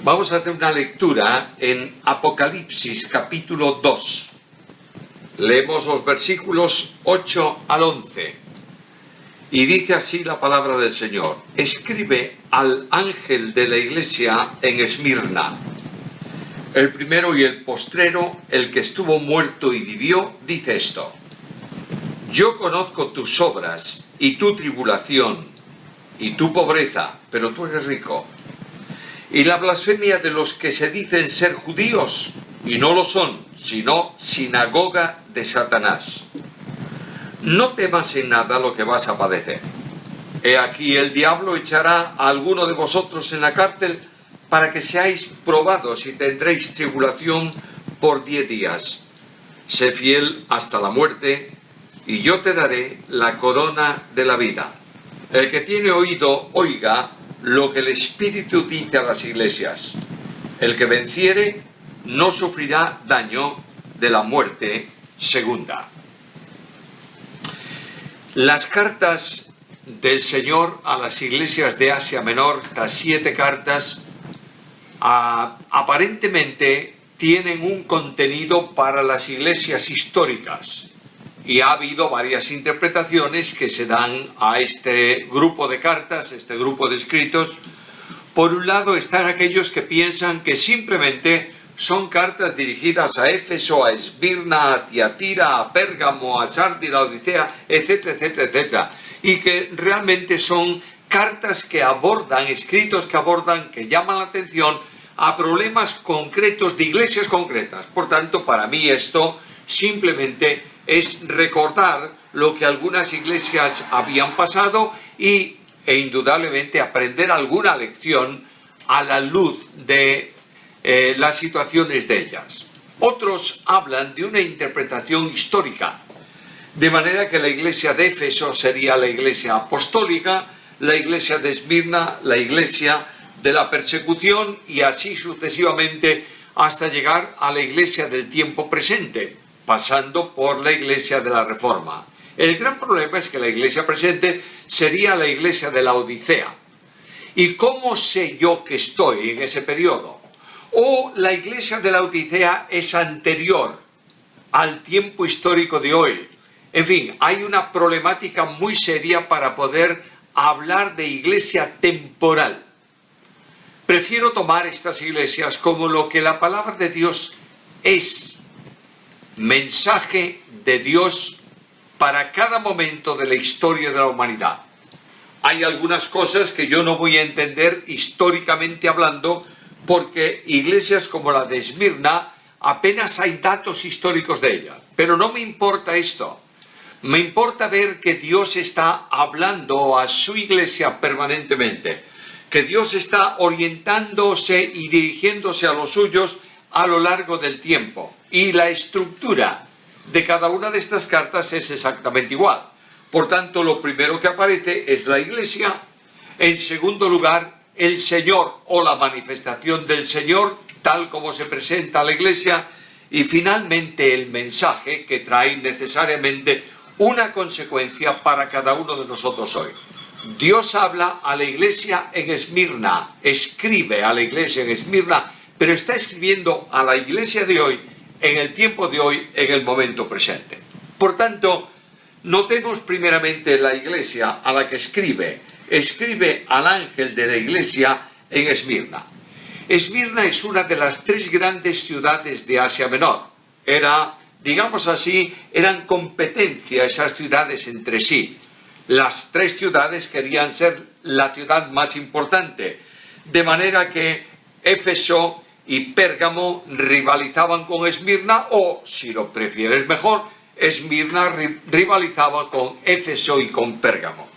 Vamos a hacer una lectura en Apocalipsis capítulo 2. Leemos los versículos 8 al 11. Y dice así la palabra del Señor: escribe al ángel de la iglesia en Esmirna, el primero y el postrero, el que estuvo muerto y vivió, dice esto: yo conozco tus obras y tu tribulación y tu pobreza, pero tú eres rico, y la blasfemia de los que se dicen ser judíos y no lo son, sino sinagoga de Satanás. No temas en nada lo que vas a padecer. He aquí el diablo echará a alguno de vosotros en la cárcel para que seáis probados y tendréis tribulación por 10 días. Sé fiel hasta la muerte y yo te daré la corona de la vida. El que tiene oído, oiga lo que el Espíritu dice a las iglesias. El que venciere no sufrirá daño de la muerte segunda. Las cartas del Señor a las iglesias de Asia Menor, estas 7 cartas, aparentemente tienen un contenido para las iglesias históricas. Y ha habido varias interpretaciones que se dan a este grupo de cartas, este grupo de escritos. Por un lado están aquellos que piensan que simplemente son cartas dirigidas a Éfeso, a Esmirna, a Tiatira, a Pérgamo, a Sardis, a Odisea, etcétera, etcétera, etcétera. Y que realmente son cartas que abordan, escritos que abordan, que llaman la atención a problemas concretos de iglesias concretas. Por tanto, para mí esto simplemente es recordar lo que algunas iglesias habían pasado e indudablemente aprender alguna lección a la luz de las situaciones de ellas. Otros hablan de una interpretación histórica, de manera que la iglesia de Éfeso sería la iglesia apostólica, la iglesia de Esmirna, la iglesia de la persecución y así sucesivamente hasta llegar a la iglesia del tiempo presente, pasando por la iglesia de la Reforma. El gran problema es que la iglesia presente sería la iglesia de la Odisea. ¿Y cómo sé yo que estoy en ese periodo? O la iglesia de la Odisea es anterior al tiempo histórico de hoy. En fin, hay una problemática muy seria para poder hablar de iglesia temporal. Prefiero tomar estas iglesias como lo que la palabra de Dios es: mensaje de Dios para cada momento de la historia de la humanidad. Hay algunas cosas que yo no voy a entender históricamente hablando, porque iglesias como la de Esmirna apenas hay datos históricos de ella. Pero no me importa esto. Me importa ver que Dios está hablando a su iglesia permanentemente, que Dios está orientándose y dirigiéndose a los suyos a lo largo del tiempo. Y la estructura de cada una de estas cartas es exactamente igual. Por tanto, lo primero que aparece es la iglesia. En segundo lugar, el Señor o la manifestación del Señor, tal como se presenta a la iglesia. Y finalmente el mensaje, que trae necesariamente una consecuencia para cada uno de nosotros hoy. Dios habla a la iglesia en Esmirna, escribe a la iglesia en Esmirna, pero está escribiendo a la iglesia de hoy, en el tiempo de hoy, en el momento presente. Por tanto, notemos primeramente la iglesia a la que escribe al ángel de la iglesia en Esmirna. Esmirna es una de las 3 grandes ciudades de Asia Menor. Digamos así, eran competencia esas ciudades entre sí. Las 3 ciudades querían ser la ciudad más importante, de manera que Éfeso y Pérgamo rivalizaban con Esmirna, o, si lo prefieres mejor, Esmirna rivalizaba con Éfeso y con Pérgamo.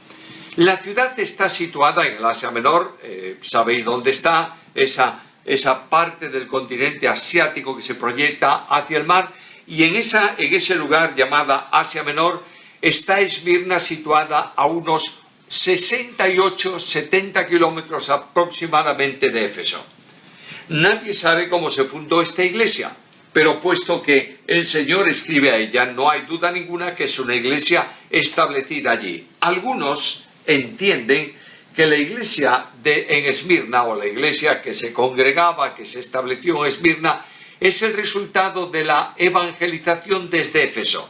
La ciudad está situada en el Asia Menor. Sabéis dónde está, esa parte del continente asiático que se proyecta hacia el mar, y en ese lugar llamada Asia Menor está Esmirna, situada a unos 68-70 kilómetros aproximadamente de Éfeso. Nadie sabe cómo se fundó esta iglesia, pero puesto que el Señor escribe a ella, no hay duda ninguna que es una iglesia establecida allí. Algunos entienden que la iglesia en Esmirna, o la iglesia que se congregaba, que se estableció en Esmirna, es el resultado de la evangelización desde Éfeso.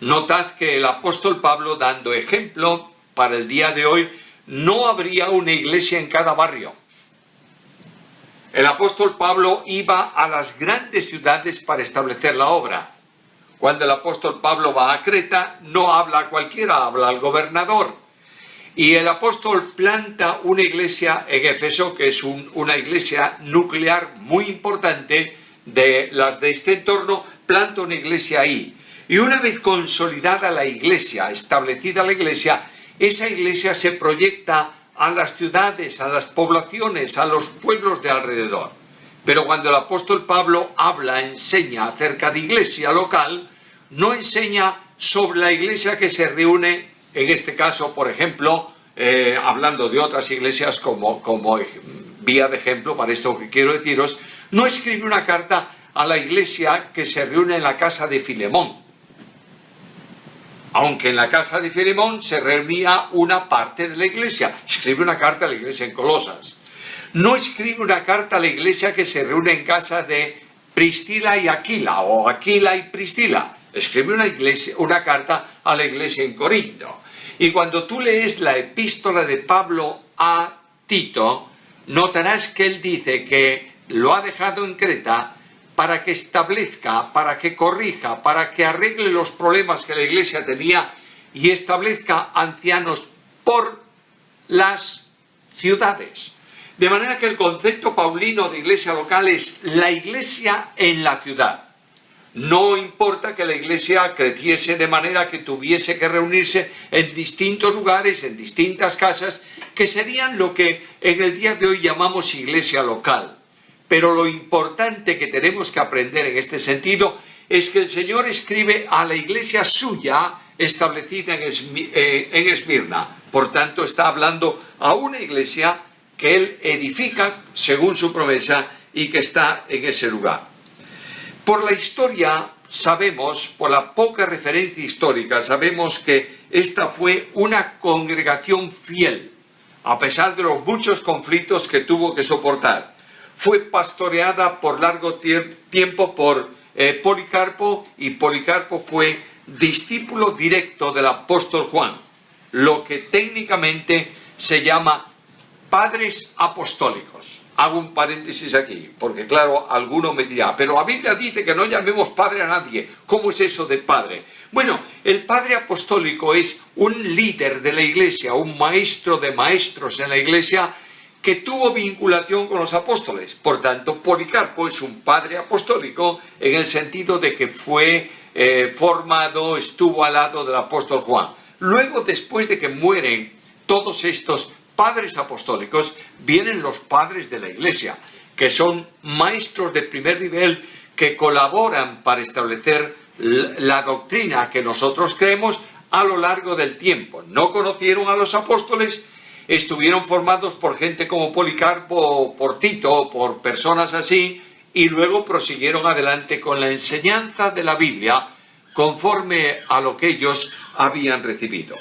Notad que el apóstol Pablo, dando ejemplo para el día de hoy, no habría una iglesia en cada barrio. El apóstol Pablo iba a las grandes ciudades para establecer la obra. Cuando el apóstol Pablo va a Creta, no habla a cualquiera, habla al gobernador. Y el apóstol planta una iglesia en Éfeso, que es una iglesia nuclear muy importante de las de este entorno, planta una iglesia ahí. Y una vez consolidada la iglesia, establecida la iglesia, esa iglesia se proyecta a las ciudades, a las poblaciones, a los pueblos de alrededor. Pero cuando el apóstol Pablo habla, enseña acerca de iglesia local, no enseña sobre la iglesia que se reúne, en este caso, por ejemplo, hablando de otras iglesias como vía de ejemplo para esto que quiero deciros, no escribe una carta a la iglesia que se reúne en la casa de Filemón. Aunque en la casa de Filemón se reunía una parte de la iglesia, escribe una carta a la iglesia en Colosas. No escribe una carta a la iglesia que se reúne en casa de Priscila y Aquila, o Aquila y Priscila. Escribe una carta a la iglesia en Corinto. Y cuando tú lees la epístola de Pablo a Tito, notarás que él dice que lo ha dejado en Creta para que establezca, para que corrija, para que arregle los problemas que la iglesia tenía y establezca ancianos por las ciudades. De manera que el concepto paulino de iglesia local es la iglesia en la ciudad. No importa que la iglesia creciese de manera que tuviese que reunirse en distintos lugares, en distintas casas, que serían lo que en el día de hoy llamamos iglesia local. Pero lo importante que tenemos que aprender en este sentido es que el Señor escribe a la iglesia suya establecida en Esmirna. Por tanto, está hablando a una iglesia que Él edifica según su promesa y que está en ese lugar. Por la historia sabemos, por la poca referencia histórica, sabemos que esta fue una congregación fiel, a pesar de los muchos conflictos que tuvo que soportar. Fue pastoreada por largo tiempo por Policarpo, y Policarpo fue discípulo directo del apóstol Juan, lo que técnicamente se llama padres apostólicos. Hago un paréntesis aquí, porque claro, alguno me dirá, pero la Biblia dice que no llamemos padre a nadie. ¿Cómo es eso de padre? Bueno, el padre apostólico es un líder de la iglesia, un maestro de maestros en la iglesia, que tuvo vinculación con los apóstoles. Por tanto, Policarpo es un padre apostólico en el sentido de que fue formado, estuvo al lado del apóstol Juan. Luego, después de que mueren todos estos padres apostólicos, vienen los padres de la iglesia, que son maestros de primer nivel que colaboran para establecer la doctrina que nosotros creemos a lo largo del tiempo. No conocieron a los apóstoles, estuvieron formados por gente como Policarpo, por Tito, por personas así, y luego prosiguieron adelante con la enseñanza de la Biblia conforme a lo que ellos habían recibido.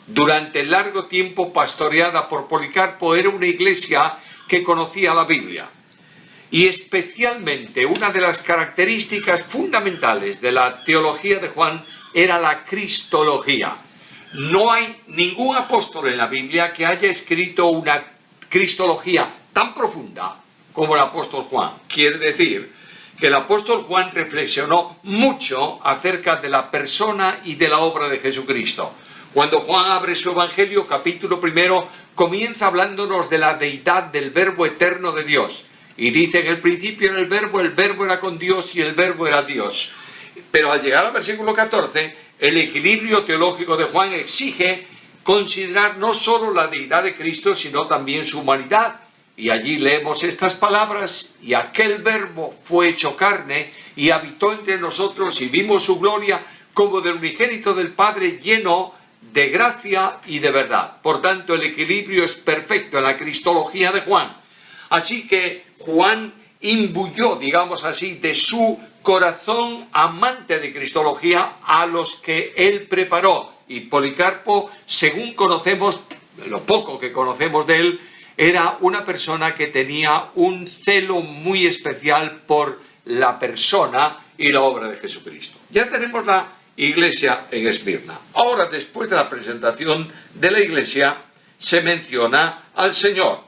Durante largo tiempo pastoreada por Policarpo, era una iglesia que conocía la Biblia. Y especialmente una de las características fundamentales de la teología de Juan era la cristología. No hay ningún apóstol en la Biblia que haya escrito una cristología tan profunda como el apóstol Juan. Quiere decir que el apóstol Juan reflexionó mucho acerca de la persona y de la obra de Jesucristo. Cuando Juan abre su Evangelio, capítulo 1, comienza hablándonos de la deidad del Verbo eterno de Dios. Y dice, en el principio era el Verbo era con Dios y el Verbo era Dios. Pero al llegar al versículo 14, el equilibrio teológico de Juan exige considerar no solo la deidad de Cristo, sino también su humanidad. Y allí leemos estas palabras: y aquel Verbo fue hecho carne y habitó entre nosotros, y vimos su gloria como del unigénito del Padre, lleno de gracia y de verdad. Por tanto, el equilibrio es perfecto en la cristología de Juan. Así que Juan imbuyó, digamos así, de su corazón amante de cristología a los que él preparó. Y Policarpo, según conocemos, lo poco que conocemos de él, era una persona que tenía un celo muy especial por la persona y la obra de Jesucristo. Ya tenemos la iglesia en Esmirna. Ahora, después de la presentación de la iglesia, se menciona al Señor.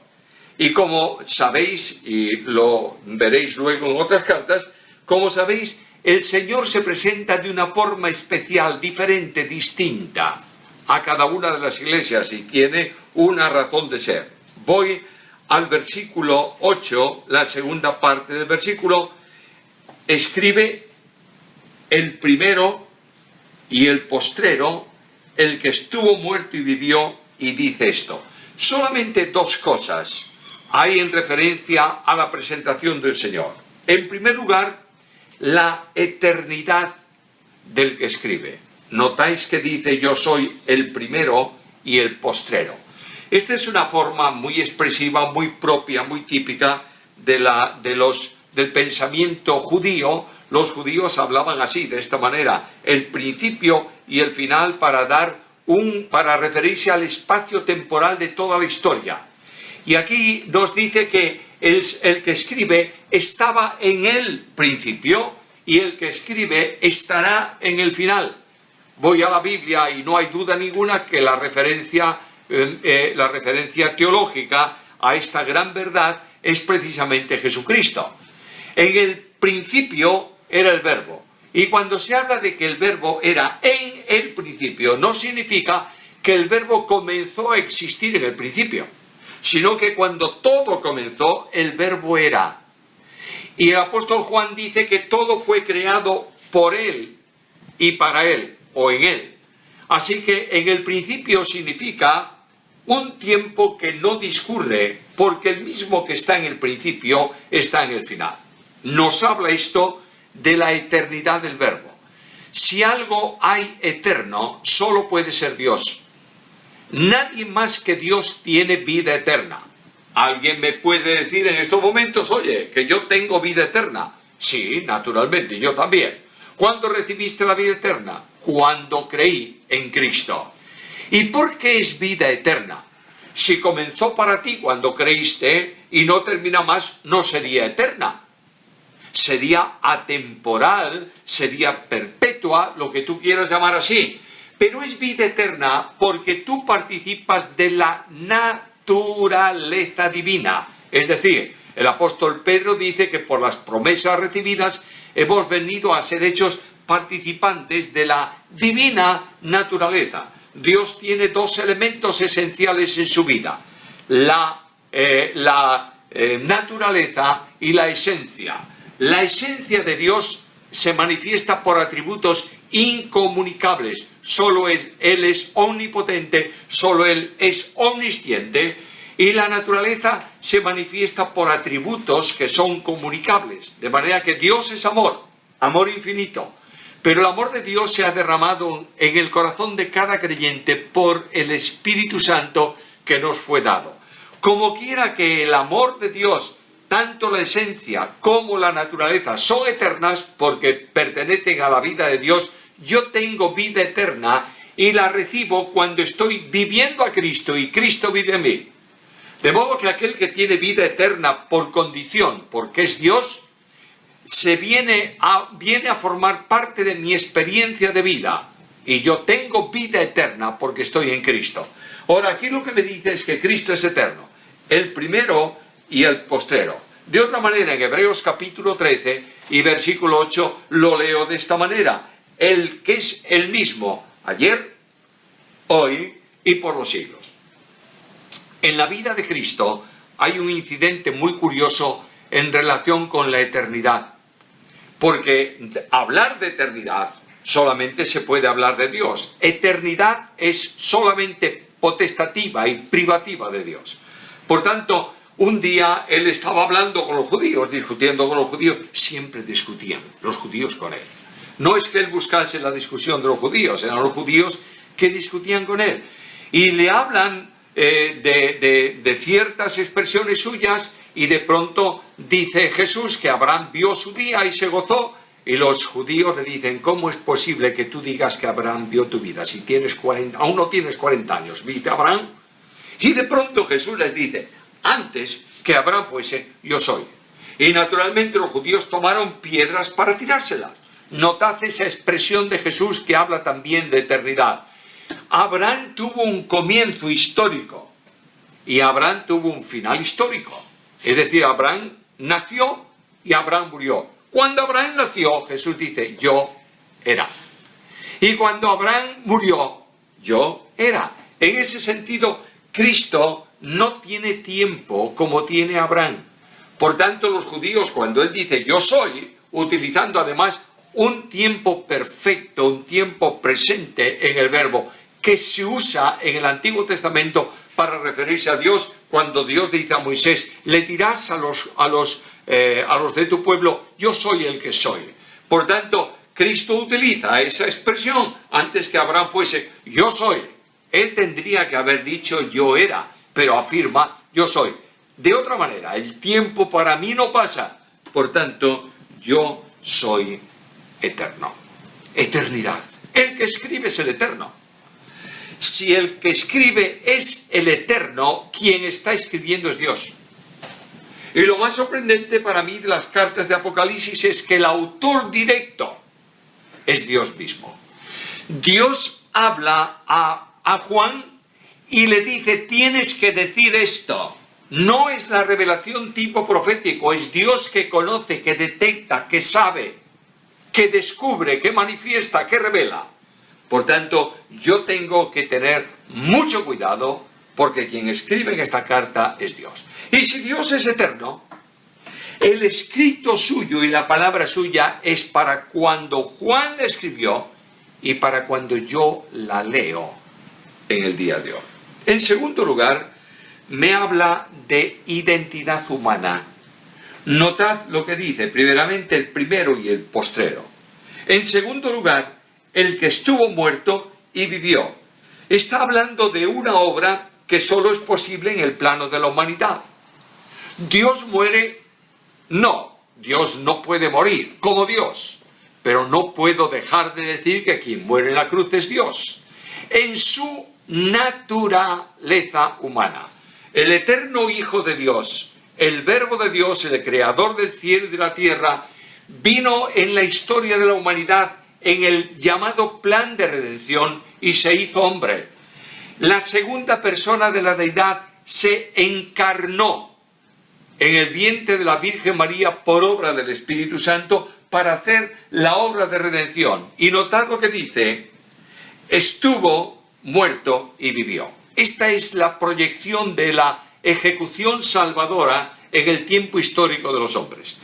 Y como sabéis, y lo veréis luego en otras cartas, como sabéis, el Señor se presenta de una forma especial, diferente, distinta a cada una de las iglesias y tiene una razón de ser. Voy al versículo 8, la segunda parte del versículo. Escribe el primero y el postrero, el que estuvo muerto y vivió, y dice esto. Solamente dos cosas hay en referencia a la presentación del Señor. En primer lugar, la eternidad del que escribe. Notáis que dice: yo soy el primero y el postrero. Esta es una forma muy expresiva, muy propia, muy típica del pensamiento judío. Los judíos hablaban así, de esta manera: el principio y el final, para referirse al espacio temporal de toda la historia. Y aquí nos dice que el que escribe estaba en el principio y el que escribe estará en el final. Voy a la Biblia y no hay duda ninguna que la referencia teológica a esta gran verdad es precisamente Jesucristo. En el principio era el Verbo. Y cuando se habla de que el Verbo era en el principio, no significa que el Verbo comenzó a existir en el principio, sino que cuando todo comenzó, el Verbo era. Y el apóstol Juan dice que todo fue creado por Él y para Él, o en Él. Así que en el principio significa un tiempo que no discurre, porque el mismo que está en el principio está en el final. Nos habla esto de la eternidad del Verbo. Si algo hay eterno, solo puede ser Dios. Nadie más que Dios tiene vida eterna. ¿Alguien me puede decir en estos momentos: oye, que yo tengo vida eterna? Sí, naturalmente, yo también. ¿Cuándo recibiste la vida eterna? Cuando creí en Cristo. ¿Y por qué es vida eterna? Si comenzó para ti cuando creíste y no termina más, no sería eterna. Sería atemporal, sería perpetua, lo que tú quieras llamar así. Pero es vida eterna porque tú participas de la naturaleza divina. Es decir, el apóstol Pedro dice que por las promesas recibidas hemos venido a ser hechos participantes de la divina naturaleza. Dios tiene dos elementos esenciales en su vida: la naturaleza y la esencia. La esencia de Dios se manifiesta por atributos incomunicables. Solo Él es omnipotente, solo Él es omnisciente, y la naturaleza se manifiesta por atributos que son comunicables. De manera que Dios es amor, amor infinito. Pero el amor de Dios se ha derramado en el corazón de cada creyente por el Espíritu Santo que nos fue dado. Como quiera que el amor de Dios, tanto la esencia como la naturaleza, son eternas porque pertenecen a la vida de Dios, yo tengo vida eterna y la recibo cuando estoy viviendo a Cristo y Cristo vive en mí. De modo que aquel que tiene vida eterna por condición, porque es Dios, viene a formar parte de mi experiencia de vida. Y yo tengo vida eterna porque estoy en Cristo. Ahora, aquí lo que me dice es que Cristo es eterno, el primero y el postrero. De otra manera, en Hebreos capítulo 13 y versículo 8 lo leo de esta manera: el que es el mismo ayer, hoy y por los siglos. En la vida de Cristo hay un incidente muy curioso en relación con la eternidad, porque hablar de eternidad solamente se puede hablar de Dios. Eternidad es solamente potestativa y privativa de Dios. Por tanto, un día él estaba hablando con los judíos, discutiendo con los judíos. Siempre discutían los judíos con él. No es que él buscase la discusión de los judíos, eran los judíos que discutían con él. Y le hablan de ciertas expresiones suyas, y de pronto dice Jesús que Abraham vio su día y se gozó. Y los judíos le dicen: ¿cómo es posible que tú digas que Abraham vio tu vida? Si aún no tienes 40 años, ¿viste a Abraham? Y de pronto Jesús les dice, antes que Abraham fuese, yo soy. Y naturalmente los judíos tomaron piedras para tirárselas. Notad esa expresión de Jesús que habla también de eternidad. Abraham tuvo un comienzo histórico y Abraham tuvo un final histórico. Es decir, Abraham nació y Abraham murió. Cuando Abraham nació, Jesús dice, yo era. Y cuando Abraham murió, yo era. En ese sentido, Cristo no tiene tiempo como tiene Abraham. Por tanto, los judíos, cuando él dice yo soy, utilizando además un tiempo perfecto, un tiempo presente en el verbo, que se usa en el Antiguo Testamento para referirse a Dios, cuando Dios dice a Moisés, le dirás a los de tu pueblo, yo soy el que soy. Por tanto, Cristo utiliza esa expresión antes que Abraham fuese, yo soy. Él tendría que haber dicho yo era, pero afirma yo soy. De otra manera, el tiempo para mí no pasa, por tanto, yo soy eterno. Eternidad. El que escribe es el eterno. Si el que escribe es el eterno, quien está escribiendo es Dios. Y lo más sorprendente para mí de las cartas de Apocalipsis es que el autor directo es Dios mismo. Dios habla a Juan y le dice, tienes que decir esto. No es la revelación tipo profético, es Dios que conoce, que detecta, que sabe, que descubre, que manifiesta, que revela. Por tanto, yo tengo que tener mucho cuidado porque quien escribe en esta carta es Dios. Y si Dios es eterno, el escrito suyo y la palabra suya es para cuando Juan la escribió y para cuando yo la leo en el día de hoy. En segundo lugar, me habla de identidad humana. Notad lo que dice, primeramente el primero y el postrero. En segundo lugar, el que estuvo muerto y vivió. Está hablando de una obra que solo es posible en el plano de la humanidad. ¿Dios muere? No, Dios no puede morir como Dios. Pero no puedo dejar de decir que quien muere en la cruz es Dios. En su naturaleza humana. El eterno Hijo de Dios, el Verbo de Dios, el Creador del cielo y de la tierra, vino en la historia de la humanidad en el llamado plan de redención y se hizo hombre. La segunda persona de la deidad se encarnó en el vientre de la Virgen María por obra del Espíritu Santo para hacer la obra de redención. Y notad lo que dice, estuvo muerto y vivió. Esta es la proyección de la ejecución salvadora en el tiempo histórico de los hombres.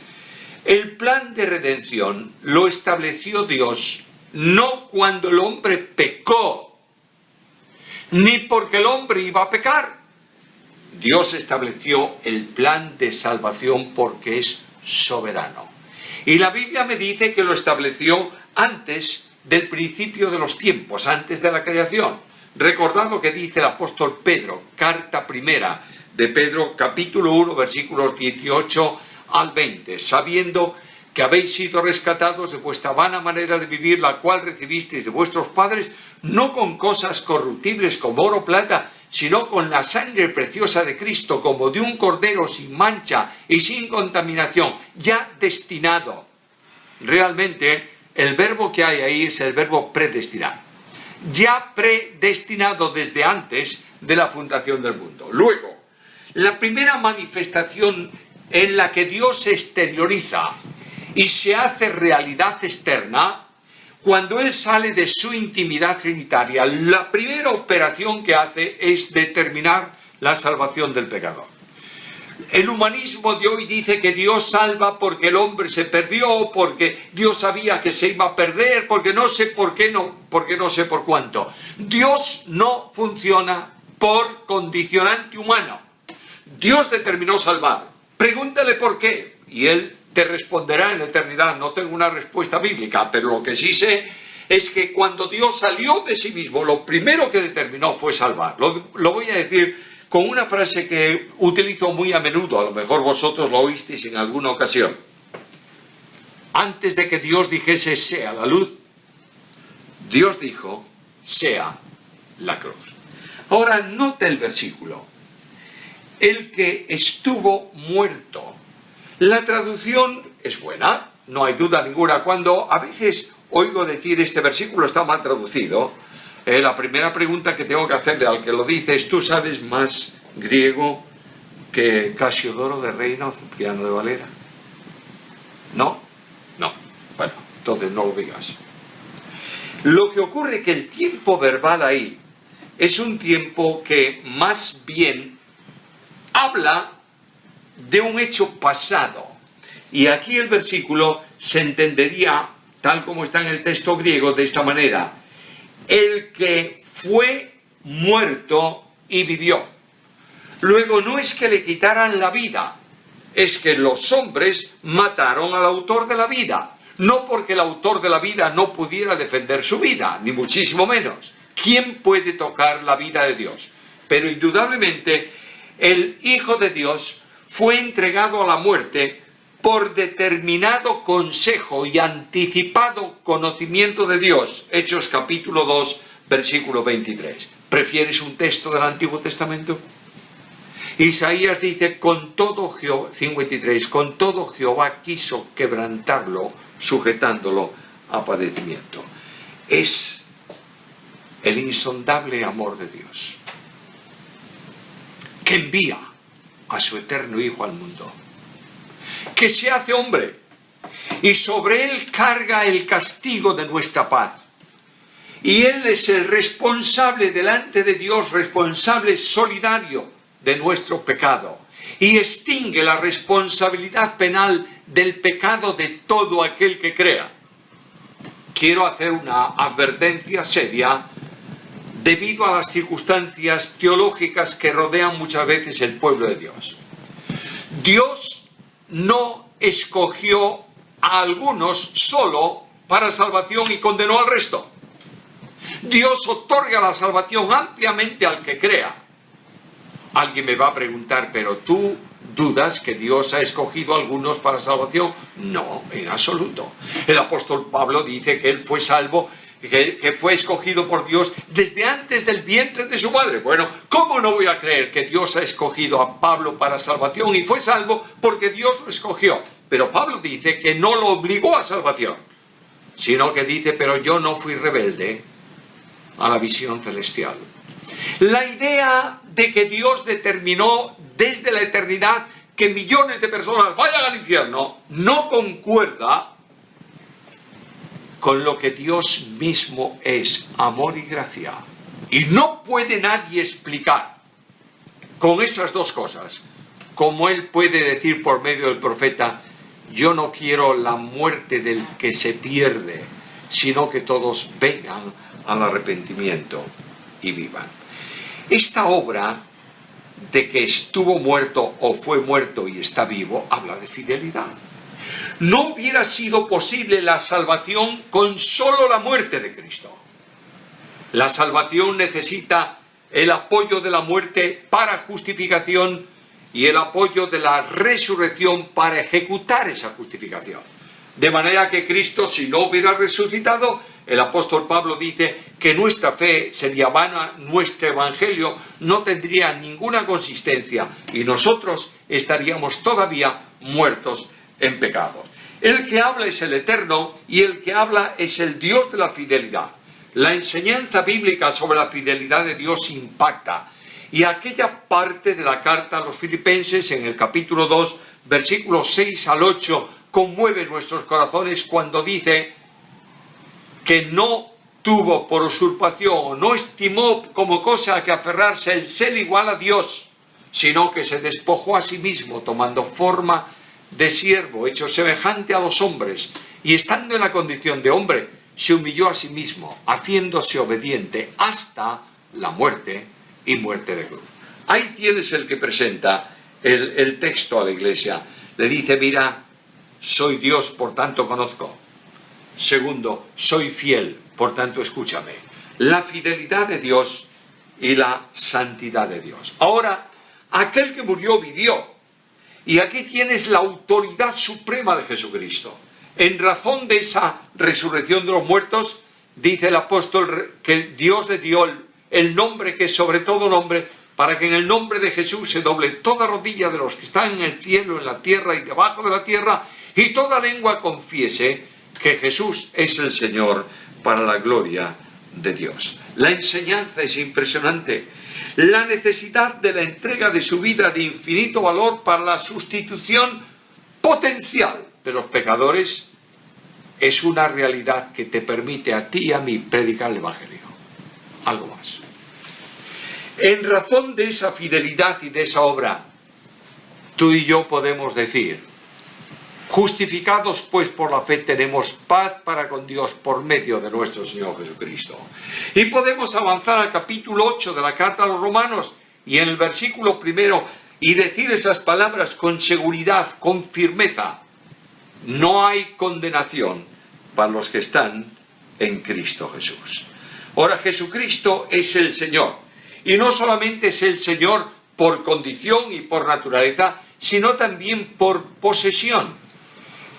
El plan de redención lo estableció Dios no cuando el hombre pecó, ni porque el hombre iba a pecar. Dios estableció el plan de salvación porque es soberano. Y la Biblia me dice que lo estableció antes del principio de los tiempos, antes de la creación. Recordad lo que dice el apóstol Pedro, carta primera de Pedro, capítulo 1, versículos 18 al 20, sabiendo que habéis sido rescatados de vuestra vana manera de vivir, la cual recibisteis de vuestros padres, no con cosas corruptibles como oro o plata, sino con la sangre preciosa de Cristo, como de un cordero sin mancha y sin contaminación, ya destinado. Realmente, el verbo que hay ahí es el verbo predestinar. Ya predestinado desde antes de la fundación del mundo. Luego, la primera manifestación en la que Dios se exterioriza y se hace realidad externa, cuando Él sale de su intimidad trinitaria, la primera operación que hace es determinar la salvación del pecador. El humanismo de hoy dice que Dios salva porque el hombre se perdió, porque Dios sabía que se iba a perder, porque no sé por qué, porque no sé por cuánto. Dios no funciona por condicionante humano. Dios determinó salvar. Pregúntale por qué y Él te responderá en la eternidad. No tengo una respuesta bíblica, pero lo que sí sé es que cuando Dios salió de sí mismo, lo primero que determinó fue salvar. Lo voy a decir con una frase que utilizo muy a menudo, a lo mejor vosotros lo oísteis en alguna ocasión. Antes de que Dios dijese sea la luz, Dios dijo sea la cruz. Ahora, nota el versículo. El que estuvo muerto. La traducción es buena, no hay duda ninguna. Cuando a veces oigo decir este versículo está mal traducido, la primera pregunta que tengo que hacerle al que lo dice es: ¿tú sabes más griego que Casiodoro de Reina o Cipriano de Valera? ¿No? No. Bueno, entonces no lo digas. Lo que ocurre es que el tiempo verbal ahí es un tiempo que más bien habla de un hecho pasado. Y aquí el versículo se entendería, tal como está en el texto griego, de esta manera: el que fue muerto y vivió. Luego, no es que le quitaran la vida, es que los hombres mataron al autor de la vida. No porque el autor de la vida no pudiera defender su vida, ni muchísimo menos. ¿Quién puede tocar la vida de Dios? Pero indudablemente el Hijo de Dios fue entregado a la muerte por determinado consejo y anticipado conocimiento de Dios. Hechos capítulo 2, versículo 23. ¿Prefieres un texto del Antiguo Testamento? Isaías dice: con todo Jehová, 53, con todo Jehová quiso quebrantarlo, sujetándolo a padecimiento. Es el insondable amor de Dios, que envía a su eterno Hijo al mundo, que se hace hombre y sobre él carga el castigo de nuestra paz. Y él es el responsable delante de Dios, responsable solidario de nuestro pecado, y extingue la responsabilidad penal del pecado de todo aquel que crea. Quiero hacer una advertencia seria debido a las circunstancias teológicas que rodean muchas veces el pueblo de Dios. Dios no escogió a algunos solo para salvación y condenó al resto. Dios otorga la salvación ampliamente al que crea. Alguien me va a preguntar: ¿pero tú dudas que Dios ha escogido a algunos para salvación? No, en absoluto. El apóstol Pablo dice que él fue salvo, que fue escogido por Dios desde antes del vientre de su madre. Bueno, ¿cómo no voy a creer que Dios ha escogido a Pablo para salvación y fue salvo porque Dios lo escogió? Pero Pablo dice que no lo obligó a salvación, sino que dice: pero yo no fui rebelde a la visión celestial. La idea de que Dios determinó desde la eternidad que millones de personas vayan al infierno no concuerda con lo que Dios mismo es: amor y gracia. Y no puede nadie explicar con esas dos cosas, como Él puede decir por medio del profeta: yo no quiero la muerte del que se pierde, sino que todos vengan al arrepentimiento y vivan. Esta obra de que estuvo muerto o fue muerto y está vivo habla de fidelidad. No hubiera sido posible la salvación con solo la muerte de Cristo. La salvación necesita el apoyo de la muerte para justificación y el apoyo de la resurrección para ejecutar esa justificación. De manera que Cristo, si no hubiera resucitado, el apóstol Pablo dice que nuestra fe sería vana, nuestro evangelio no tendría ninguna consistencia y nosotros estaríamos todavía muertos en pecados. El que habla es el Eterno y el que habla es el Dios de la fidelidad. La enseñanza bíblica sobre la fidelidad de Dios impacta. Y aquella parte de la carta a los Filipenses en el capítulo 2, versículos 6 al 8, conmueve nuestros corazones cuando dice que no tuvo por usurpación o no estimó como cosa a que aferrarse el ser igual a Dios, sino que se despojó a sí mismo tomando forma de siervo, hecho semejante a los hombres, y estando en la condición de hombre, se humilló a sí mismo, haciéndose obediente hasta la muerte y muerte de cruz. Ahí tienes el que presenta el texto a la iglesia. Le dice: mira, soy Dios, por tanto conozco. Segundo, soy fiel, por tanto escúchame. La fidelidad de Dios y la santidad de Dios. Ahora, aquel que murió vivió. Y aquí tienes la autoridad suprema de Jesucristo. En razón de esa resurrección de los muertos, dice el apóstol que Dios le dio el nombre que es sobre todo nombre, para que en el nombre de Jesús se doble toda rodilla de los que están en el cielo, en la tierra y debajo de la tierra, y toda lengua confiese que Jesús es el Señor, para la gloria de Dios. La enseñanza es impresionante. La necesidad de la entrega de su vida de infinito valor para la sustitución potencial de los pecadores es una realidad que te permite a ti y a mí predicar el Evangelio. Algo más. En razón de esa fidelidad y de esa obra, tú y yo podemos decir: justificados pues por la fe tenemos paz para con Dios por medio de nuestro Señor Jesucristo. Y podemos avanzar al capítulo 8 de la carta a los Romanos y en el versículo 1 y decir esas palabras con seguridad, con firmeza: no hay condenación para los que están en Cristo Jesús. Ahora, Jesucristo es el Señor, y no solamente es el Señor por condición y por naturaleza, sino también por posesión.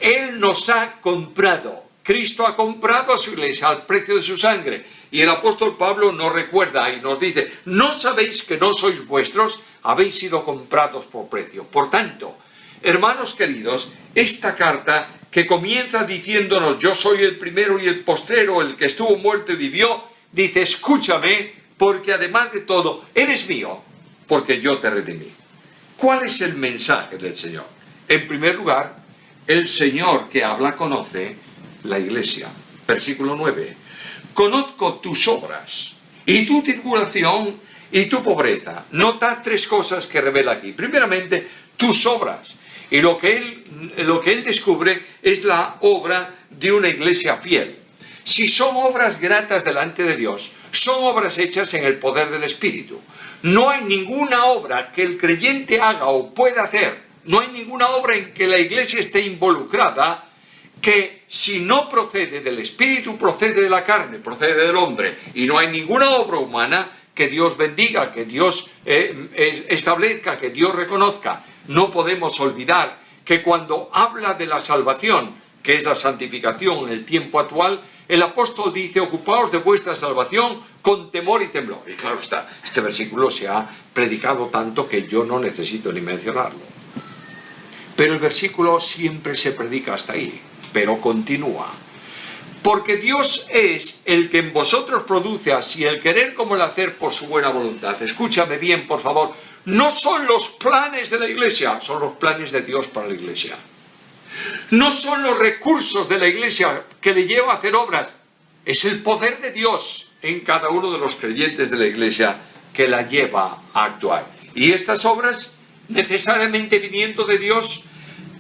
Él nos ha comprado. Cristo ha comprado a su iglesia al precio de su sangre. Y el apóstol Pablo nos recuerda y nos dice: ¿no sabéis que no sois vuestros? Habéis sido comprados por precio. Por tanto, hermanos queridos, esta carta que comienza diciéndonos: yo soy el primero y el postrero, el que estuvo muerto y vivió, dice: escúchame, porque además de todo, eres mío, porque yo te redimí. ¿Cuál es el mensaje del Señor? En primer lugar, el Señor que habla conoce la iglesia. Versículo 9. Conozco tus obras y tu tribulación y tu pobreza. Nota tres cosas que revela aquí. Primeramente, tus obras. Y lo que él descubre es la obra de una iglesia fiel. Si son obras gratas delante de Dios, son obras hechas en el poder del Espíritu. No hay ninguna obra que el creyente haga o pueda hacer, no hay ninguna obra en que la iglesia esté involucrada, que si no procede del Espíritu, procede de la carne, procede del hombre. Y no hay ninguna obra humana que Dios bendiga, que Dios establezca, que Dios reconozca. No podemos olvidar que cuando habla de la salvación, que es la santificación en el tiempo actual, el apóstol dice: ocupaos de vuestra salvación con temor y temblor. Y claro está, este versículo se ha predicado tanto que yo no necesito ni mencionarlo. Pero el versículo siempre se predica hasta ahí, pero continúa. Porque Dios es el que en vosotros produce así el querer como el hacer por su buena voluntad. Escúchame bien, por favor. No son los planes de la iglesia, son los planes de Dios para la iglesia. No son los recursos de la iglesia que le lleva a hacer obras. Es el poder de Dios en cada uno de los creyentes de la iglesia que la lleva a actuar. Y estas obras, necesariamente viniendo de Dios,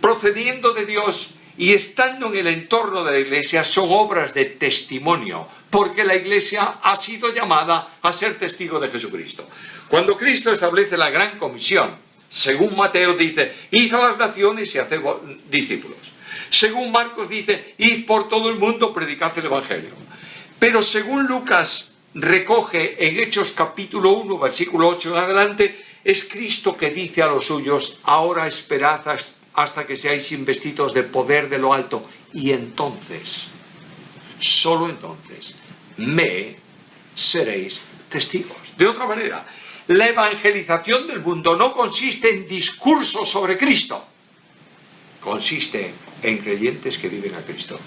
procediendo de Dios y estando en el entorno de la iglesia, son obras de testimonio, porque la iglesia ha sido llamada a ser testigo de Jesucristo. Cuando Cristo establece la gran comisión, según Mateo dice: id a las naciones y haced discípulos. Según Marcos dice: id por todo el mundo, predicad el Evangelio. Pero según Lucas recoge en Hechos capítulo 1, versículo 8 en adelante, es Cristo que dice a los suyos: ahora esperad hasta que seáis investidos de poder de lo alto, y entonces, solo entonces, me seréis testigos. De otra manera, la evangelización del mundo no consiste en discursos sobre Cristo, consiste en creyentes que viven a Cristo.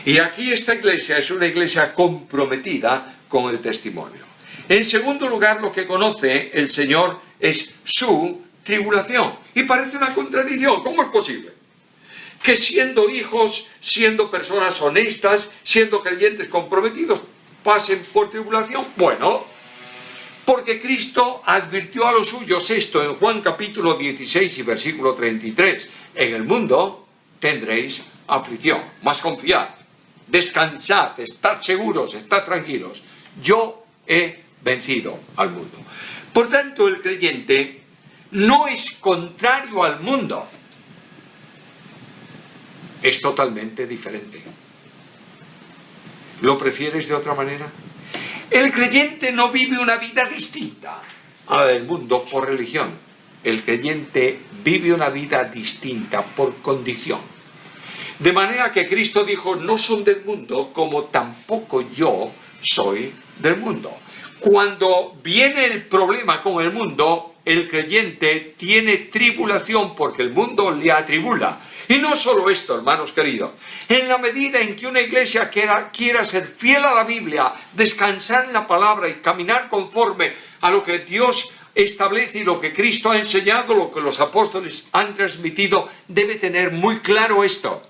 Y aquí esta iglesia es una iglesia comprometida con el testimonio. En segundo lugar, lo que conoce el Señor es su tribulación. Y parece una contradicción. ¿Cómo es posible que siendo hijos, siendo personas honestas, siendo creyentes comprometidos, pasen por tribulación? Bueno, porque Cristo advirtió a los suyos esto en Juan capítulo 16 y versículo 33. En el mundo tendréis aflicción, mas confiad, descansad, estad seguros, estad tranquilos. Yo he vencido al mundo. Por tanto, el creyente no es contrario al mundo, es totalmente diferente. ¿Lo prefieres de otra manera? El creyente no vive una vida distinta a la del mundo por religión. El creyente vive una vida distinta por condición. De manera que Cristo dijo: no son del mundo, como tampoco yo soy del mundo. Cuando viene el problema con el mundo, el creyente tiene tribulación porque el mundo le atribula. Y no solo esto, hermanos queridos. En la medida en que una iglesia quiera ser fiel a la Biblia, descansar en la palabra y caminar conforme a lo que Dios establece y lo que Cristo ha enseñado, lo que los apóstoles han transmitido, debe tener muy claro esto.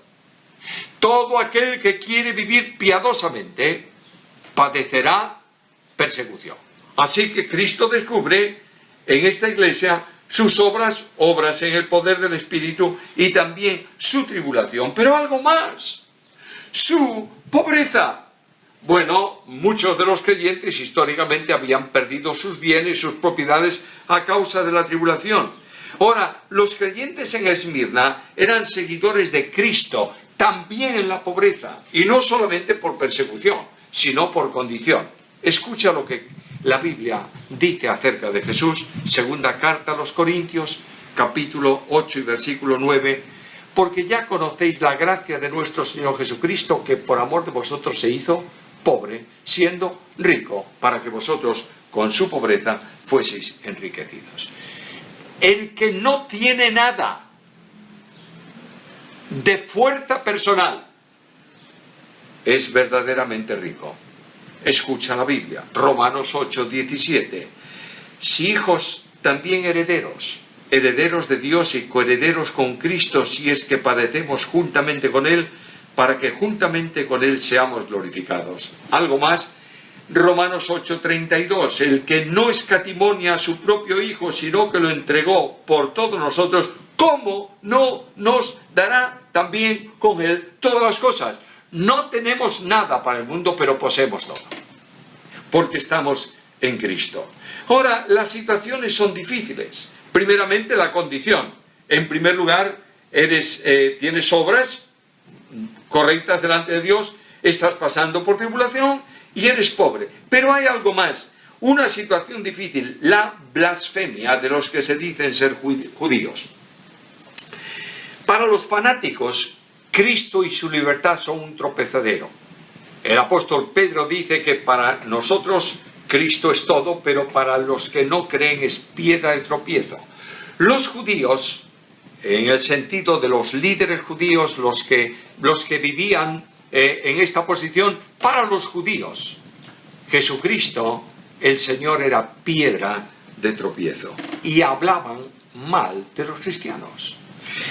Todo aquel que quiere vivir piadosamente padecerá persecución. Así que Cristo descubre en esta iglesia sus obras en el poder del Espíritu y también su tribulación. Pero algo más, su pobreza. Bueno, muchos de los creyentes históricamente habían perdido sus bienes, sus propiedades a causa de la tribulación. Ahora, los creyentes en Esmirna eran seguidores de Cristo, también en la pobreza, y no solamente por persecución, sino por condición. Escucha lo que la Biblia dice acerca de Jesús, segunda carta a los Corintios, capítulo 8 y versículo 9, porque ya conocéis la gracia de nuestro Señor Jesucristo, que por amor de vosotros se hizo pobre, siendo rico, para que vosotros con su pobreza fueseis enriquecidos. El que no tiene nada de fuerza personal es verdaderamente rico. Escucha la Biblia, Romanos 8, 17. Si hijos, también herederos, herederos de Dios y coherederos con Cristo, si es que padecemos juntamente con Él, para que juntamente con Él seamos glorificados. Algo más, Romanos 8, 32. El que no escatimonia a su propio Hijo, sino que lo entregó por todos nosotros, ¿cómo no nos dará también con Él todas las cosas? No tenemos nada para el mundo, pero poseemos todo, porque estamos en Cristo. Ahora, las situaciones son difíciles. Primeramente, la condición. En primer lugar, tienes obras correctas delante de Dios, estás pasando por tribulación y eres pobre. Pero hay algo más. Una situación difícil, la blasfemia de los que se dicen ser judíos. Para los fanáticos, Cristo y su libertad son un tropezadero. El apóstol Pedro dice que para nosotros Cristo es todo, pero para los que no creen es piedra de tropiezo. Los judíos, en el sentido de los líderes judíos, los que vivían en esta posición, para los judíos, Jesucristo, el Señor, era piedra de tropiezo. Y hablaban mal de los cristianos.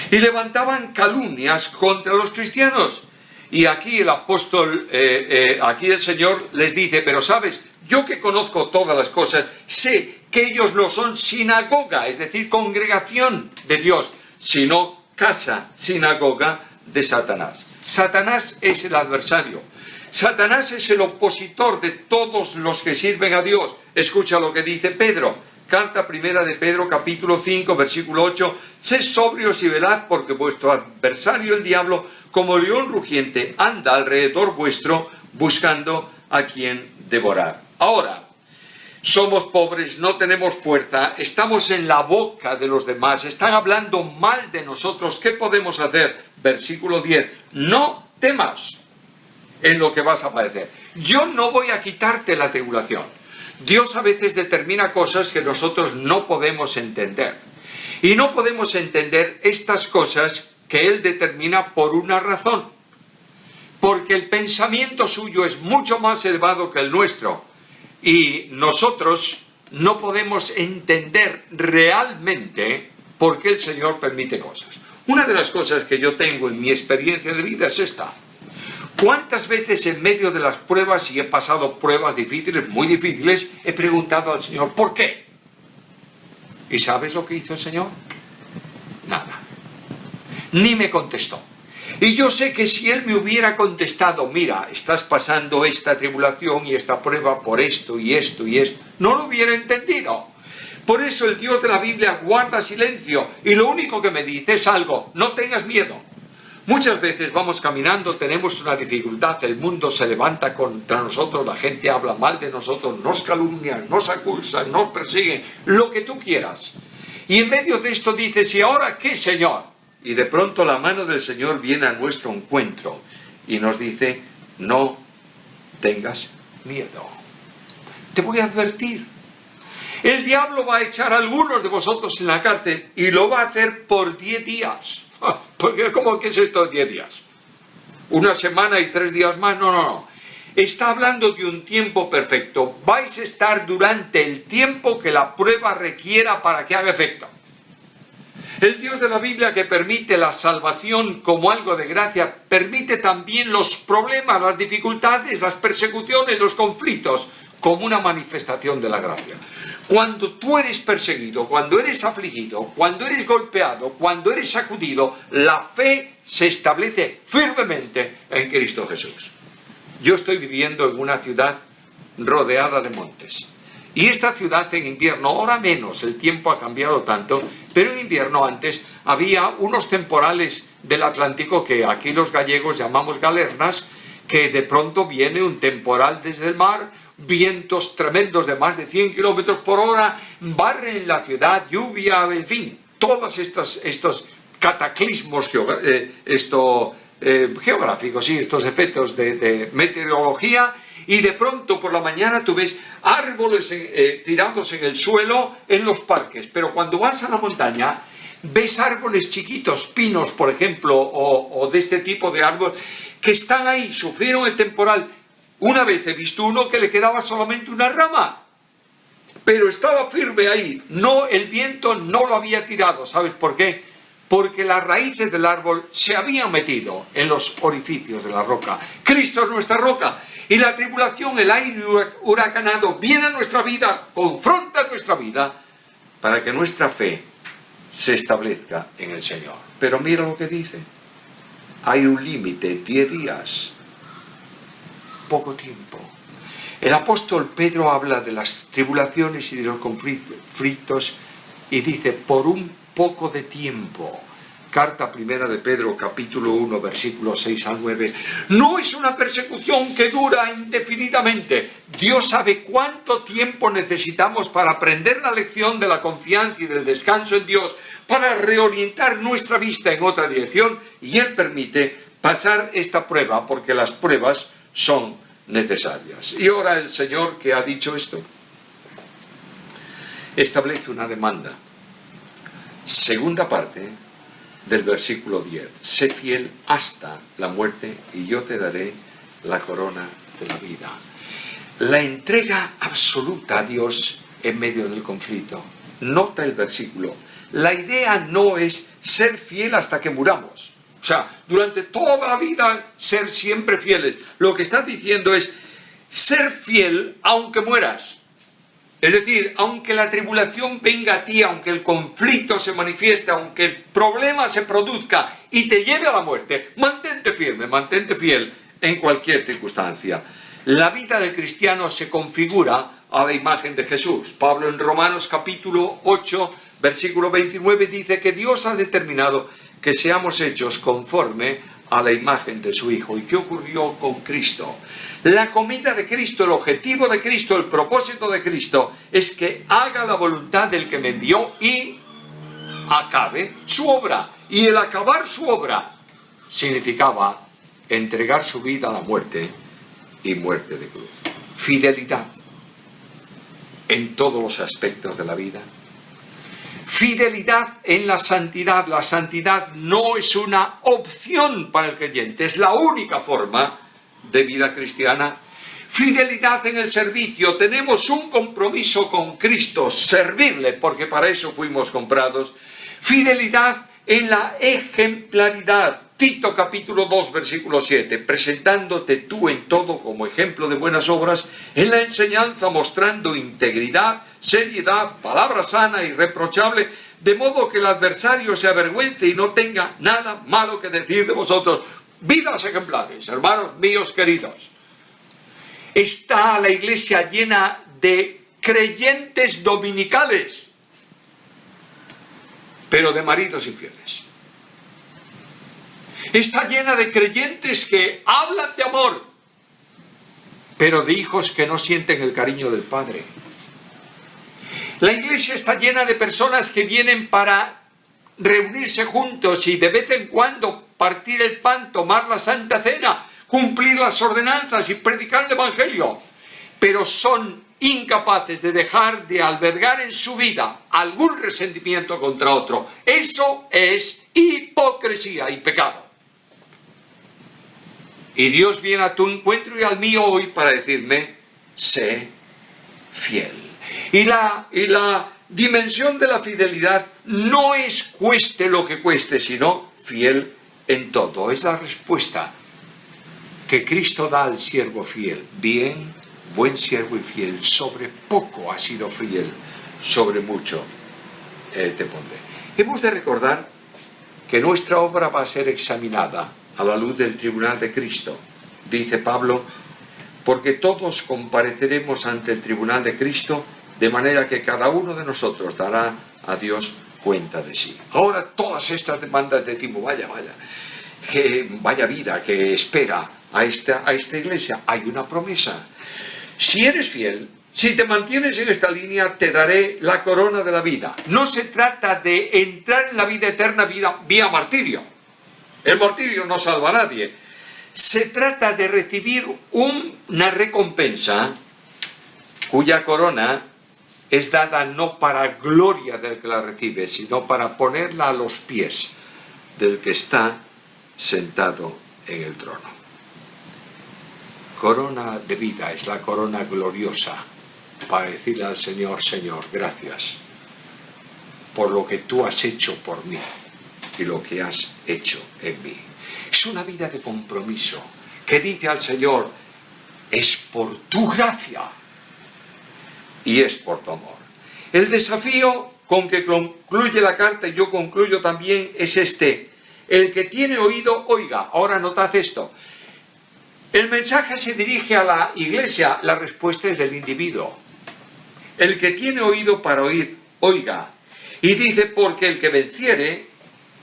Y levantaban calumnias contra los cristianos. Y aquí el apóstol, aquí el Señor les dice, pero sabes, yo que conozco todas las cosas, sé que ellos no son sinagoga, es decir, congregación de Dios, sino casa, sinagoga de Satanás. Satanás es el adversario. Satanás es el opositor de todos los que sirven a Dios. Escucha lo que dice Pedro. Carta primera de Pedro, capítulo 5, versículo 8. Sed sobrios y velad, porque vuestro adversario el diablo, como león rugiente, anda alrededor vuestro, buscando a quien devorar. Ahora, somos pobres, no tenemos fuerza, estamos en la boca de los demás, están hablando mal de nosotros. ¿Qué podemos hacer? Versículo 10. No temas en lo que vas a padecer. Yo no voy a quitarte la tribulación. Dios a veces determina cosas que nosotros no podemos entender. Y no podemos entender estas cosas que Él determina por una razón. Porque el pensamiento suyo es mucho más elevado que el nuestro. Y nosotros no podemos entender realmente por qué el Señor permite cosas. Una de las cosas que yo tengo en mi experiencia de vida es esta. ¿Cuántas veces en medio de las pruebas, y he pasado pruebas difíciles, muy difíciles, he preguntado al Señor, ¿por qué? ¿Y sabes lo que hizo el Señor? Nada. Ni me contestó. Y yo sé que si Él me hubiera contestado, mira, estás pasando esta tribulación y esta prueba por esto y esto y esto, no lo hubiera entendido. Por eso el Dios de la Biblia guarda silencio y lo único que me dice es algo, no tengas miedo. Muchas veces vamos caminando, tenemos una dificultad, el mundo se levanta contra nosotros, la gente habla mal de nosotros, nos calumnian, nos acusan, nos persiguen, lo que tú quieras. Y en medio de esto dices, ¿y ahora qué, Señor? Y de pronto la mano del Señor viene a nuestro encuentro y nos dice, no tengas miedo. te voy a advertir. El diablo va a echar a algunos de vosotros en la cárcel y lo va a hacer por 10 días. Porque, ¿cómo que es esto 10 días? ¿Una semana y 3 días más? No. Está hablando de un tiempo perfecto. Vais a estar durante el tiempo que la prueba requiera para que haga efecto. El Dios de la Biblia, que permite la salvación como algo de gracia, permite también los problemas, las dificultades, las persecuciones, los conflictos, como una manifestación de la gracia. Cuando tú eres perseguido, cuando eres afligido, cuando eres golpeado, cuando eres sacudido, la fe se establece firmemente en Cristo Jesús. Yo estoy viviendo en una ciudad rodeada de montes. Y esta ciudad en invierno, ahora menos, el tiempo ha cambiado tanto, pero en invierno antes había unos temporales del Atlántico que aquí los gallegos llamamos galernas, que de pronto viene un temporal desde el mar, vientos tremendos de más de 100 kilómetros por hora, barren la ciudad, lluvia, en fin, todos estos cataclismos geográficos, sí, estos efectos de meteorología. Y de pronto por la mañana tú ves árboles tirados en el suelo en los parques, pero cuando vas a la montaña ves árboles chiquitos, pinos por ejemplo, o de este tipo de árbol, que están ahí, sufrieron el temporal. Una vez he visto uno que le quedaba solamente una rama, pero estaba firme ahí, no, el viento no lo había tirado. ¿Sabes por qué? Porque las raíces del árbol se habían metido en los orificios de la roca. Cristo es nuestra roca. Y la tribulación, el aire huracanado, viene a nuestra vida, confronta nuestra vida, para que nuestra fe se establezca en el Señor. Pero mira lo que dice. Hay un límite, 10 días. Poco tiempo. El apóstol Pedro habla de las tribulaciones y de los conflictos y dice, por un poco de tiempo. Carta primera de Pedro, capítulo 1, versículos 6 al 9. No es una persecución que dura indefinidamente. Dios sabe cuánto tiempo necesitamos para aprender la lección de la confianza y del descanso en Dios, para reorientar nuestra vista en otra dirección, y Él permite pasar esta prueba porque las pruebas son necesarias. Y ahora el Señor, que ha dicho esto, establece una demanda. Segunda parte del versículo 10. Sé fiel hasta la muerte y yo te daré la corona de la vida. La entrega absoluta a Dios en medio del conflicto. Nota el versículo. La idea no es ser fiel hasta que muramos. O sea, durante toda la vida ser siempre fieles. Lo que está diciendo es ser fiel aunque mueras. Es decir, aunque la tribulación venga a ti, aunque el conflicto se manifieste, aunque el problema se produzca y te lleve a la muerte, mantente firme, mantente fiel en cualquier circunstancia. La vida del cristiano se configura a la imagen de Jesús. Pablo en Romanos capítulo 8, versículo 29 dice que Dios ha determinado que seamos hechos conforme a la imagen de su Hijo. ¿Y qué ocurrió con Cristo? La comida de Cristo, el objetivo de Cristo, el propósito de Cristo es que haga la voluntad del que me envió y acabe su obra. Y el acabar su obra significaba entregar su vida a la muerte y muerte de cruz. Fidelidad en todos los aspectos de la vida. Fidelidad en la santidad. La santidad no es una opción para el creyente, es la única forma de vida cristiana. Fidelidad en el servicio. Tenemos un compromiso con Cristo, servirle, porque para eso fuimos comprados. Fidelidad en la ejemplaridad. Tito capítulo 2, versículo 7. Presentándote tú en todo como ejemplo de buenas obras, en la enseñanza mostrando integridad, seriedad, palabra sana y irreprochable, de modo que el adversario se avergüence y no tenga nada malo que decir de vosotros. Vidas ejemplares, hermanos míos queridos. Está la iglesia llena de creyentes dominicales, pero de maridos infieles. Está llena de creyentes que hablan de amor, pero de hijos que no sienten el cariño del Padre. La iglesia está llena de personas que vienen para reunirse juntos y de vez en cuando partir el pan, tomar la Santa Cena, cumplir las ordenanzas y predicar el Evangelio. Pero son incapaces de dejar de albergar en su vida algún resentimiento contra otro. Eso es hipocresía y pecado. Y Dios viene a tu encuentro y al mío hoy para decirme, sé fiel. Y la dimensión de la fidelidad no es cueste lo que cueste, sino fiel en todo. Es la respuesta que Cristo da al siervo fiel. Bien, buen siervo y fiel, sobre poco has sido fiel, sobre mucho te pondré. Hemos de recordar que nuestra obra va a ser examinada a la luz del tribunal de Cristo. Dice Pablo, porque todos compareceremos ante el tribunal de Cristo, de manera que cada uno de nosotros dará a Dios cuenta de sí. Ahora todas estas demandas de Timo, vaya vida que espera a esta iglesia, hay una promesa. Si eres fiel, si te mantienes en esta línea, te daré la corona de la vida. No se trata de entrar en la vida eterna vía martirio. El martirio no salva a nadie. Se trata de recibir una recompensa cuya corona es dada no para gloria del que la recibe, sino para ponerla a los pies del que está sentado en el trono. Corona de vida es la corona gloriosa para decirle al Señor, Señor, gracias por lo que tú has hecho por mí y lo que has hecho en mí. Es una vida de compromiso que dice al Señor, es por tu gracia y es por tu amor. El desafío con que concluye la carta, y yo concluyo también, es este. El que tiene oído, oiga. Ahora notad esto. El mensaje se dirige a la iglesia, la respuesta es del individuo. El que tiene oído para oír, oiga. Y dice, porque el que venciere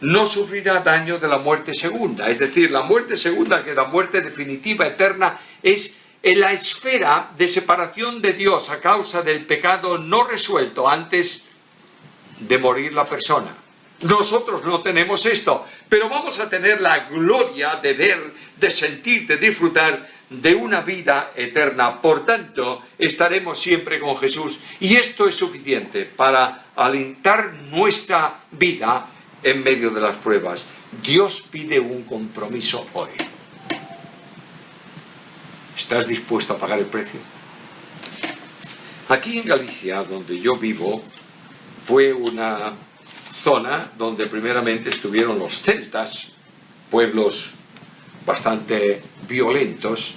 no sufrirá daño de la muerte segunda. Es decir, la muerte segunda, que es la muerte definitiva, eterna, es en la esfera de separación de Dios a causa del pecado no resuelto antes de morir la persona. Nosotros no tenemos esto, pero vamos a tener la gloria de ver, de sentir, de disfrutar de una vida eterna. Por tanto, estaremos siempre con Jesús. Y esto es suficiente para alentar nuestra vida en medio de las pruebas. Dios pide un compromiso hoy. ¿Estás dispuesto a pagar el precio? Aquí en Galicia, donde yo vivo, fue una zona donde primeramente estuvieron los celtas, pueblos bastante violentos,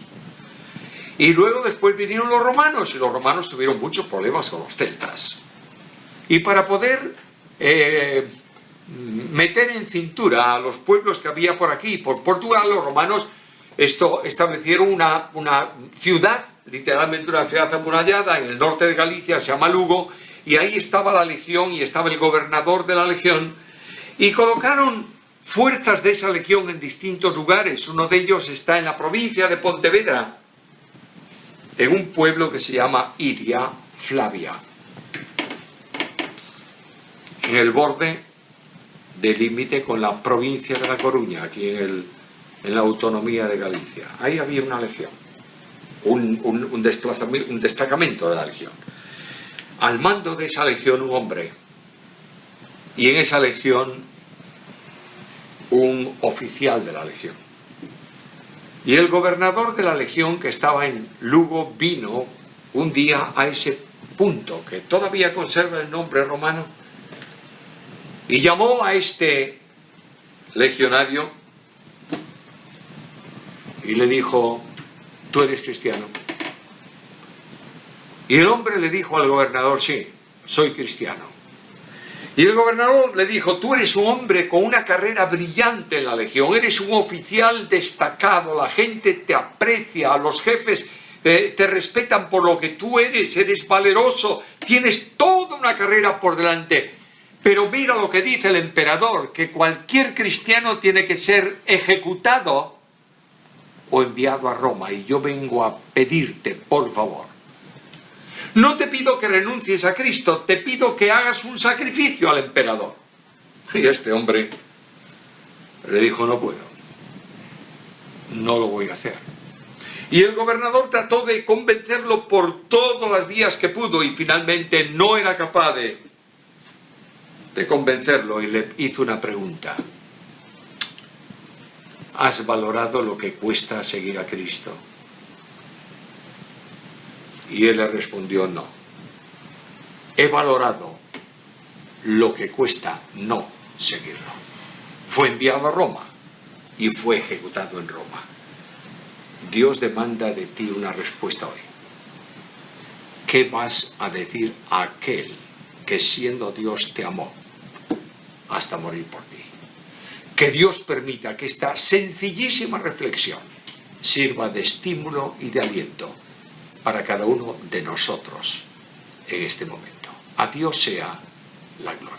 y luego después vinieron los romanos, y los romanos tuvieron muchos problemas con los celtas. Y para poder meter en cintura a los pueblos que había por aquí, por Portugal, los romanos establecieron una ciudad, literalmente una ciudad amurallada en el norte de Galicia, se llama Lugo, y ahí estaba la legión y estaba el gobernador de la legión, y colocaron fuerzas de esa legión en distintos lugares. Uno de ellos está en la provincia de Pontevedra, en un pueblo que se llama Iria Flavia, en el borde del límite con la provincia de La Coruña, aquí en la autonomía de Galicia. Ahí había una legión, un destacamento de la legión. Al mando de esa legión un hombre, y en esa legión un oficial de la legión. Y el gobernador de la legión, que estaba en Lugo, vino un día a ese punto, que todavía conserva el nombre romano, y llamó a este legionario y le dijo, ¿tú eres cristiano? Y el hombre le dijo al gobernador, sí, soy cristiano. Y el gobernador le dijo, tú eres un hombre con una carrera brillante en la legión, eres un oficial destacado, la gente te aprecia, los jefes te respetan por lo que tú eres valeroso, tienes toda una carrera por delante. Pero mira lo que dice el emperador, que cualquier cristiano tiene que ser ejecutado o enviado a Roma, y yo vengo a pedirte, por favor. No te pido que renuncies a Cristo, te pido que hagas un sacrificio al emperador. Y este hombre le dijo, no puedo, no lo voy a hacer. Y el gobernador trató de convencerlo por todas las vías que pudo y finalmente no era capaz de convencerlo y le hizo una pregunta. ¿Has valorado lo que cuesta seguir a Cristo? Y él le respondió no. He valorado lo que cuesta no seguirlo. Fue enviado a Roma y fue ejecutado en Roma. Dios demanda de ti una respuesta hoy. ¿Qué vas a decir a aquel que siendo Dios te amó hasta morir por ti? Que Dios permita que esta sencillísima reflexión sirva de estímulo y de aliento para cada uno de nosotros en este momento. A Dios sea la gloria.